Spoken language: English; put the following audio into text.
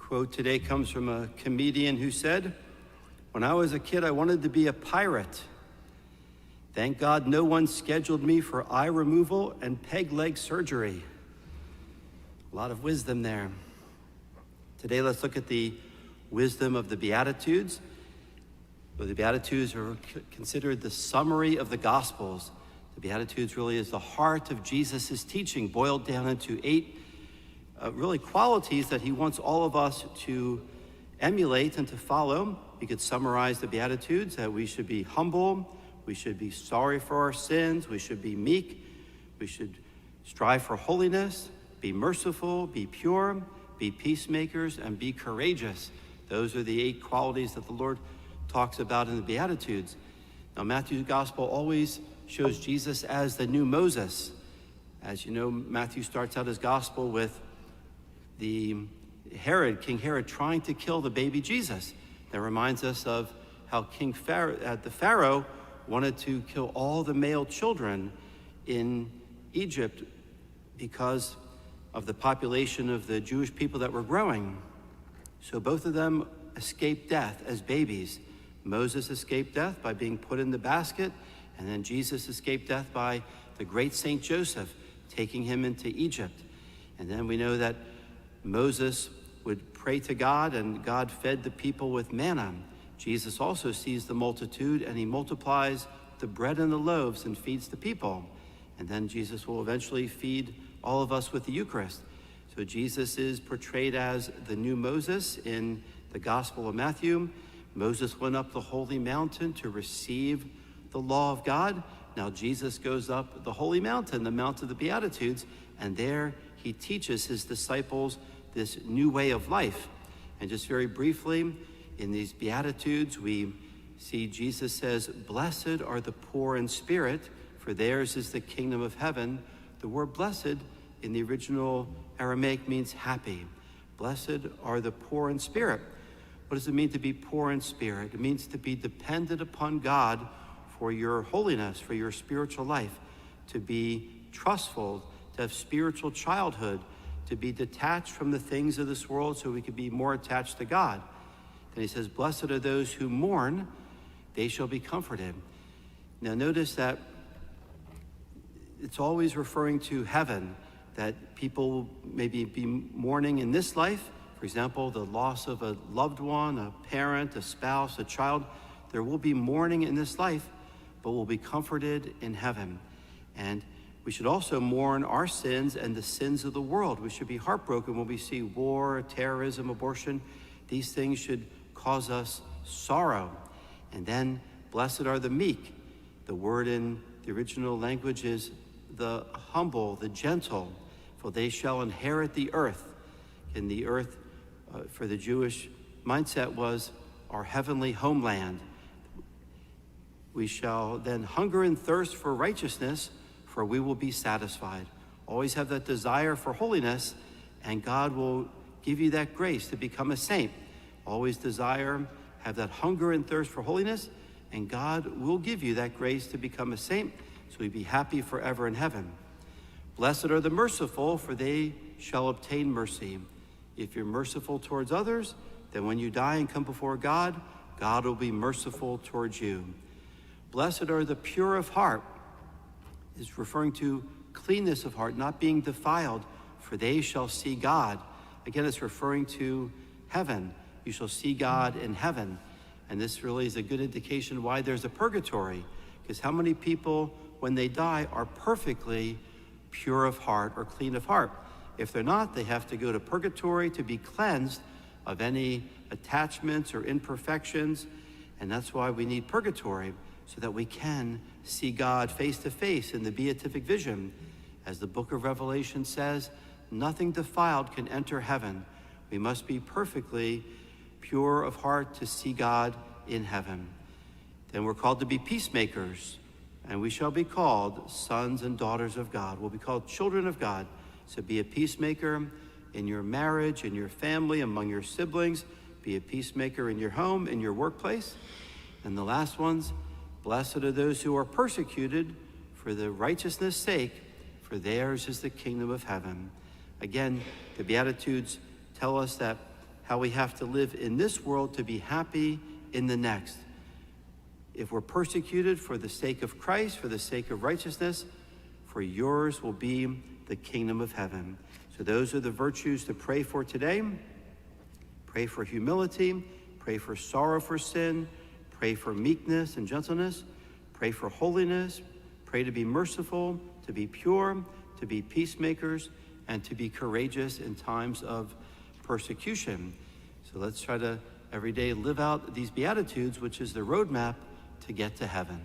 Quote today comes from a comedian who said, "When I was a kid, I wanted to be a pirate. Thank God no one scheduled me for eye removal and peg leg surgery." A lot of wisdom there. Today, let's look at the wisdom of the Beatitudes. Well, the Beatitudes are considered the summary of the Gospels. The Beatitudes really is the heart of Jesus' teaching, boiled down into 8 really qualities that he wants all of us to emulate and to follow. We could summarize the Beatitudes that we should be humble, we should be sorry for our sins, we should be meek, we should strive for holiness, be merciful, be pure, be peacemakers, and be courageous. Those are the 8 qualities that the Lord talks about in the Beatitudes. Now, Matthew's gospel always shows Jesus as the new Moses. As you know, Matthew starts out his gospel with King Herod trying to kill the baby Jesus. That reminds us of how the Pharaoh wanted to kill all the male children in Egypt because of the population of the Jewish people that were growing. So both of them escaped death as babies. Moses escaped death by being put in the basket, and then Jesus escaped death by the great Saint Joseph taking him into Egypt. And then we know that Moses would pray to God, and God fed the people with manna. Jesus also sees the multitude, and he multiplies the bread and the loaves and feeds the people. And then Jesus will eventually feed all of us with the Eucharist. So Jesus is portrayed as the new Moses in the Gospel of Matthew. Moses went up the holy mountain to receive the law of God. Now Jesus goes up the holy mountain, the Mount of the Beatitudes, and there he teaches his disciples this new way of life. And just very briefly, in these Beatitudes, we see Jesus says, "Blessed are the poor in spirit, for theirs is the kingdom of heaven." The word blessed in the original Aramaic means happy. Blessed are the poor in spirit. What does it mean to be poor in spirit? It means to be dependent upon God for your holiness, for your spiritual life, to be trustful, to have spiritual childhood, to be detached from the things of this world so we can be more attached to God. Then he says, "Blessed are those who mourn, they shall be comforted." Now notice that it's always referring to heaven, that people maybe be mourning in this life. For example, the loss of a loved one, a parent, a spouse, a child. There will be mourning in this life, but we'll be comforted in heaven. And we should also mourn our sins and the sins of the world. We should be heartbroken when we see war, terrorism, abortion. These things should cause us sorrow. And then, blessed are the meek. The word in the original language is the humble, the gentle, for they shall inherit the earth. And the earth, for the Jewish mindset, was our heavenly homeland. We shall then hunger and thirst for righteousness, for we will be satisfied. Always have that desire for holiness, and God will give you that grace to become a saint. Always desire, have that hunger and thirst for holiness, and God will give you that grace to become a saint, so you'll be happy forever in heaven. Blessed are the merciful, for they shall obtain mercy. If you're merciful towards others, then when you die and come before God, God will be merciful towards you. Blessed are the pure of heart, is referring to cleanness of heart, not being defiled, for they shall see God. Again, it's referring to heaven. You shall see God in heaven. And this really is a good indication why there's a purgatory, because how many people, when they die, are perfectly pure of heart or clean of heart? If they're not, they have to go to purgatory to be cleansed of any attachments or imperfections. And that's why we need purgatory, so that we can see God face to face in the beatific vision. As the book of Revelation says, nothing defiled can enter heaven. We must be perfectly pure of heart to see God in heaven. Then we're called to be peacemakers, and we shall be called sons and daughters of God. We'll be called children of God. So be a peacemaker in your marriage, in your family, among your siblings. Be a peacemaker in your home, in your workplace. And the last ones, blessed are those who are persecuted for the righteousness' sake, for theirs is the kingdom of heaven. Again, the Beatitudes tell us that how we have to live in this world to be happy in the next. If we're persecuted for the sake of Christ, for the sake of righteousness, for yours will be the kingdom of heaven. So those are the virtues to pray for today. Pray for humility, pray for sorrow for sin, pray for meekness and gentleness, pray for holiness, pray to be merciful, to be pure, to be peacemakers, and to be courageous in times of persecution. So let's try to every day live out these Beatitudes, which is the roadmap to get to heaven.